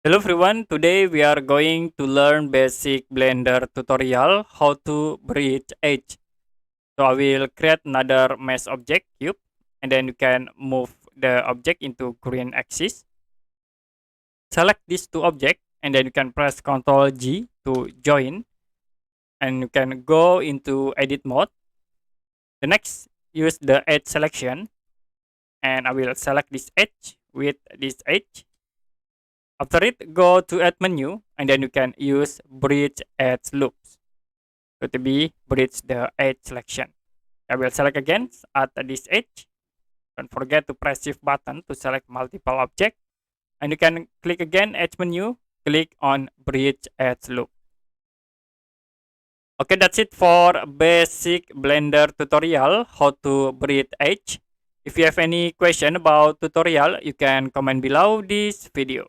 Hello everyone, today we are going to learn basic Blender tutorial how to bridge edge. So I will create another mesh object cube and then you can move the object into green axis. Select these two objects and then you can press Ctrl G to join and you can go into edit mode. The next use the edge selection and I will select this edge with this edge. After it, go to add menu and then you can use bridge edge loops. So to be bridge the edge selection. I will select again at this edge. Don't forget to press shift button to select multiple objects. And you can click again edge menu, click on bridge edge loop. Okay, that's it for basic Blender tutorial how to bridge edge. If you have any question about tutorial, you can comment below this video.